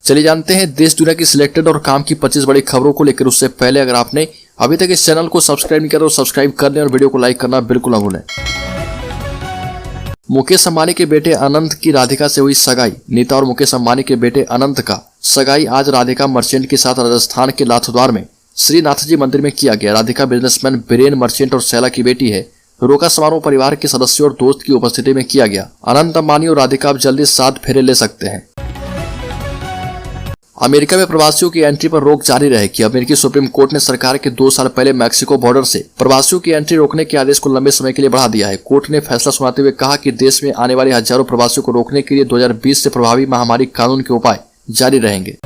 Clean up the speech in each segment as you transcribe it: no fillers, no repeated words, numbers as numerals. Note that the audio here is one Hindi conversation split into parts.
चलिए जानते हैं देश दुनिया की सिलेक्टेड और काम की 25 बड़ी खबरों को लेकर। उससे पहले अगर आपने अभी तक इस चैनल को सब्सक्राइब नहीं किया तो सब्सक्राइब कर लें और वीडियो को लाइक करना बिल्कुल न भूलें। मुकेश अंबानी के बेटे अनंत की राधिका से हुई सगाई। नीता और मुकेश अंबानी के बेटे अनंत का सगाई आज राधिका मर्चेंट के साथ राजस्थान के लाथद्वार में श्रीनाथजी मंदिर में किया गया। राधिका बिजनेसमैन बीरेन मर्चेंट और शैला की बेटी है। रोका समारोह परिवार के सदस्यों और दोस्त की उपस्थिति में किया गया। अनंत अंबानी और राधिका अब जल्दी 7 फेरे ले सकते हैं। अमेरिका में प्रवासियों की एंट्री पर रोक जारी रहेगी। अमेरिकी सुप्रीम कोर्ट ने सरकार के 2 साल पहले मैक्सिको बॉर्डर से प्रवासियों की एंट्री रोकने के आदेश को लंबे समय के लिए बढ़ा दिया है। कोर्ट ने फैसला सुनाते हुए कहा कि देश में आने वाले हजारों प्रवासियों को रोकने के लिए 2020 से प्रभावी महामारी कानून के उपाय जारी रहेंगे।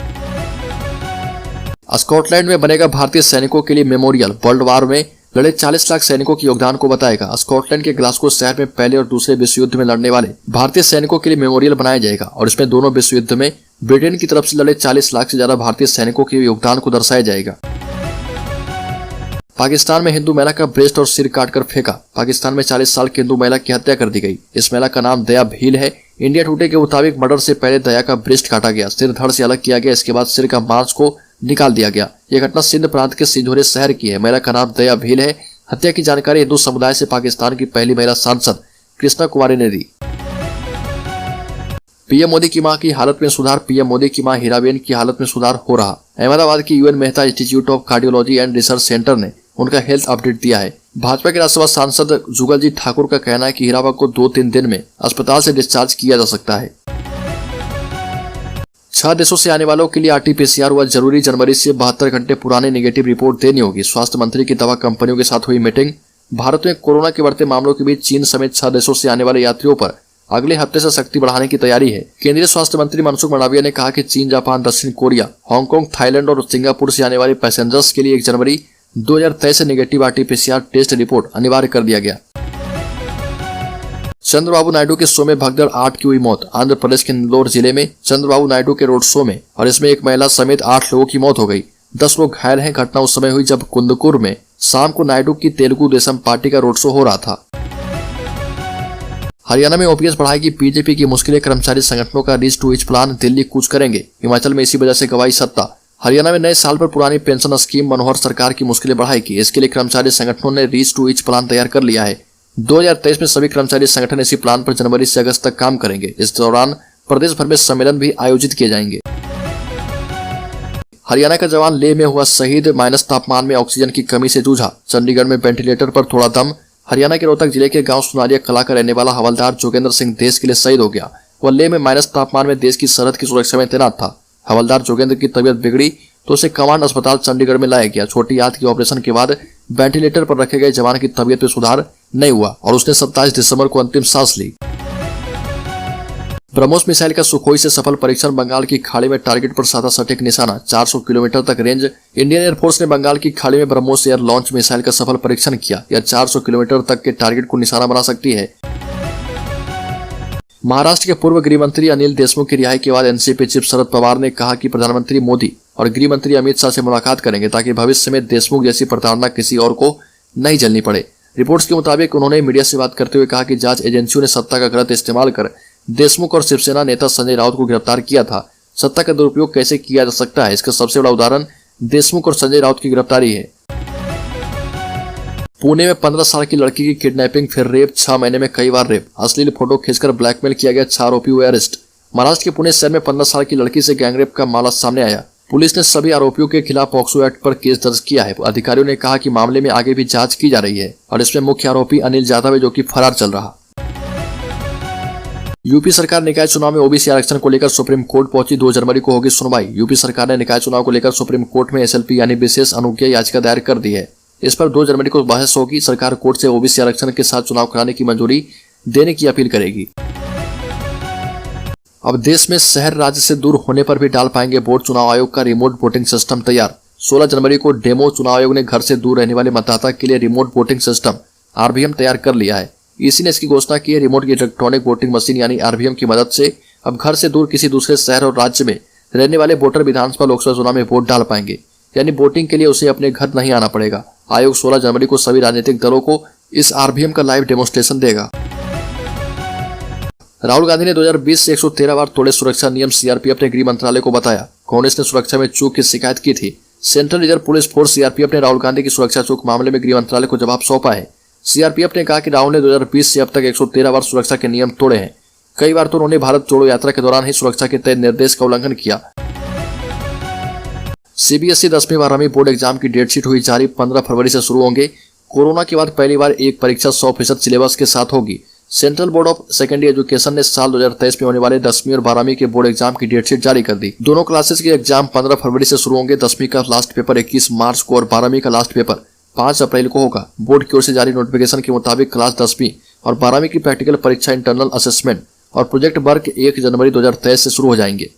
स्कॉटलैंड में बनेगा भारतीय सैनिकों के लिए मेमोरियल। वर्ल्ड वार में लड़े 40 लाख सैनिकों के योगदान को बताएगा। स्कॉटलैंड के ग्लासगो शहर में पहले और दूसरे विश्व युद्ध में लड़ने वाले भारतीय सैनिकों के लिए मेमोरियल बनाया जाएगा और इसमें दोनों विश्व युद्ध में ब्रिटेन की तरफ से लड़े 40 लाख से ज्यादा भारतीय सैनिकों के योगदान को दर्शाया जाएगा। पाकिस्तान में हिंदू महिला का ब्रेस्ट और सिर काटकर फेंका। पाकिस्तान में 40 साल की हिंदू महिला की हत्या कर दी गई। इस महिला का नाम दया भील है। इंडिया टुडे के मुताबिक मर्डर से पहले दया का ब्रेस्ट काटा गया, सिर धड़ से अलग किया गया, इसके बाद सिर का मांस को निकाल दिया गया। यह घटना सिंध प्रांत के सिंझोरे शहर की है। महिला का नाम दया भील है। हत्या की जानकारी हिंदू समुदाय से पाकिस्तान की पहली महिला सांसद कृष्णा कुमारी ने दी। पीएम मोदी की मां की हालत में सुधार। पीएम मोदी की मां हीराबेन की हालत में सुधार हो रहा। अहमदाबाद की UN Mehta institute of cardiology and research centre ने उनका हेल्थ अपडेट दिया है। भाजपा के राज्यसभा सांसद जुगल जी ठाकुर का कहना है कि हीराबा को 2-3 दिन में अस्पताल से डिस्चार्ज किया जा सकता है। 6 देशों से आने वालों के लिए RT-PCR हुआ जरूरी। जनवरी से 72 घंटे पुरानी नेगेटिव रिपोर्ट देनी होगी। स्वास्थ्य मंत्री की दवा कंपनियों के साथ हुई मीटिंग। भारत में कोरोना के बढ़ते मामलों के बीच चीन समेत 6 देशों से आने वाले यात्रियों पर अगले हफ्ते से सख्ती बढ़ाने की तैयारी है। केंद्रीय स्वास्थ्य मंत्री मनसुख मंडाविया ने कहा कि चीन, जापान, दक्षिण कोरिया, हांगकांग, थाईलैंड और सिंगापुर से आने वाले पैसेंजर्स के लिए 1 जनवरी 2023 से नेगेटिव RT-PCR टेस्ट रिपोर्ट अनिवार्य कर दिया गया। चंद्रबाबू नायडू के शो में भगदड़, 8 की हुई मौत। आंध्र प्रदेश के नेल्लोर जिले में चंद्रबाबू नायडू के रोड शो में और इसमें एक महिला समेत 8 लोगों की मौत हो गई। 10 लोग घायल हैं। घटना उस समय हुई जब कुंदकुर में शाम को नायडू की तेलुगु देशम पार्टी का रोड शो हो रहा था। हरियाणा में OPS बढ़ाएगी बीजेपी की मुश्किलें। कर्मचारी संगठनों का reach to each plan, Delhi कूच करेंगे। हिमाचल में इसी वजह से गवाई सत्ता। हरियाणा में नए साल पर पुरानी पेंशन स्कीम मनोहर सरकार की मुश्किलें बढ़ाएगी। इसके लिए कर्मचारी संगठनों ने रीच टू ईच प्लान तैयार कर लिया है। 2023 में सभी कर्मचारी संगठन इसी प्लान पर जनवरी से अगस्त तक काम करेंगे। इस दौरान प्रदेश भर में सम्मेलन भी आयोजित किए जाएंगे। हरियाणा का जवान लेह में हुआ शहीद। माइनस तापमान में ऑक्सीजन की कमी से जूझा। चंडीगढ़ में वेंटिलेटर पर थोड़ा दम। हरियाणा के रोहतक जिले के गांव सुनारिया कला का रहने वाला हवलदार जोगेंद्र सिंह देश के लिए शहीद हो गया। वह लेह में माइनस तापमान में देश की सरहद की सुरक्षा में तैनात था। हवलदार जोगेंद्र की तबीयत बिगड़ी तो उसे कमांड अस्पताल चंडीगढ़ में लाया गया। छोटी आंत के ऑपरेशन के बाद वेंटिलेटर पर रखे गए जवान की तबीयत में सुधार नहीं हुआ और उसने 27 दिसंबर को अंतिम सांस ली। ब्रह्मोस मिसाइल का सुखोई से सफल परीक्षण। बंगाल की खाड़ी में टारगेट पर साधा सटीक निशाना। 400 किलोमीटर तक रेंज। इंडियन एयरफोर्स ने बंगाल की खाड़ी में ब्रह्मोस एयर लॉन्च मिसाइल का सफल परीक्षण किया। यह 400 किलोमीटर तक के टारगेट को निशाना बना सकती है। महाराष्ट्र के पूर्व गृह मंत्री अनिल देशमुख की रिहाई के बाद एनसीपी चीफ शरद पवार ने कहा कि प्रधानमंत्री मोदी और गृह मंत्री अमित शाह से मुलाकात करेंगे ताकि भविष्य में देशमुख जैसी प्रताड़ना किसी और को नहीं झेलनी पड़े। रिपोर्ट्स के मुताबिक उन्होंने मीडिया से बात करते हुए कहा कि जांच एजेंसियों ने सत्ता का गलत इस्तेमाल कर देशमुख और शिवसेना नेता संजय राउत को गिरफ्तार किया था। सत्ता का दुरुपयोग कैसे किया जा सकता है, इसका सबसे बड़ा उदाहरण देशमुख और संजय राउत की गिरफ्तारी है। पुणे में 15 साल की लड़की की किडनैपिंग फिर रेप। 6 महीने में कई बार रेप। अश्लील फोटो खींचकर ब्लैकमेल किया गया। 6 आरोपी हुए अरेस्ट। महाराष्ट्र के पुणे शहर में 15 साल की लड़की से गैंगरेप का मामला सामने आया। पुलिस ने सभी आरोपियों के खिलाफ पॉक्सो एक्ट पर केस दर्ज किया है। अधिकारियों ने कहा कि मामले में आगे भी जांच की जा रही है और इसमें मुख्य आरोपी अनिल यादव है जो कि फरार चल रहा। यूपी सरकार निकाय चुनाव में ओबीसी आरक्षण को लेकर सुप्रीम कोर्ट पहुंची। 2 जनवरी को होगी सुनवाई। यूपी सरकार ने निकाय चुनाव को लेकर सुप्रीम कोर्ट में SLP यानी विशेष अनुज्ञा याचिका दायर कर दी है। इस पर 2 जनवरी को बहस होगी। सरकार कोर्ट से ओबीसी आरक्षण के साथ चुनाव कराने की मंजूरी देने की अपील करेगी। अब देश में शहर राज्य से दूर होने पर भी डाल पाएंगे वोट। चुनाव आयोग का रिमोट वोटिंग सिस्टम तैयार। 16 जनवरी को डेमो। चुनाव आयोग ने घर से दूर रहने वाले मतदाता के लिए रिमोट वोटिंग सिस्टम RVM तैयार कर लिया है। ईसी ने इसकी घोषणा की है। रिमोट इलेक्ट्रॉनिक वोटिंग मशीन यानी RVM की मदद से अब घर से दूर किसी दूसरे शहर और राज्य में रहने वाले वोटर विधानसभा लोकसभा चुनाव में वोट डाल पाएंगे। यानी वोटिंग के लिए उसे अपने घर नहीं आना पड़ेगा। आयोग 16 जनवरी को सभी राजनीतिक दलों को इस RVM का लाइव डेमोन्स्ट्रेशन देगा। राहुल गांधी ने 2020 से 113 बार तोड़े सुरक्षा नियम, सीआरपीएफ ने गृह मंत्रालय को बताया। कांग्रेस ने सुरक्षा में चूक की शिकायत की थी। Central reserve police force CRPF ने राहुल गांधी की सुरक्षा चूक मामले में गृह मंत्रालय को जवाब सौंपा है। सीआरपीएफ ने कहा कि राहुल ने 2020 से अब तक 113 बार सुरक्षा के नियम तोड़े हैं। कई बार तो उन्होंने भारत जोड़ो यात्रा के दौरान ही सुरक्षा के तय निर्देश का उल्लंघन किया। सीबीएसई 10वीं 12वीं बोर्ड एग्जाम की डेटशीट हुई जारी, 15 फरवरी से शुरू होंगे। कोरोना के बाद पहली बार एक परीक्षा 100% सिलेबस के साथ होगी। Central board of secondary education ने साल 2023 में होने वाले 10वीं और 12वीं के बोर्ड एग्जाम की डेटशीट जारी कर दी। दोनों क्लासेस के एग्जाम 15 फरवरी से शुरू होंगे। 10वीं का लास्ट पेपर 21 मार्च को और 12वीं का लास्ट पेपर 5 अप्रैल को होगा। बोर्ड की ओर से जारी नोटिफिकेशन के मुताबिक क्लास 10वीं और 12वीं की प्रैक्टिकल परीक्षा, इंटरनल असेसमेंट और प्रोजेक्ट वर्क 1 जनवरी 2023 से शुरू हो जाएंगे।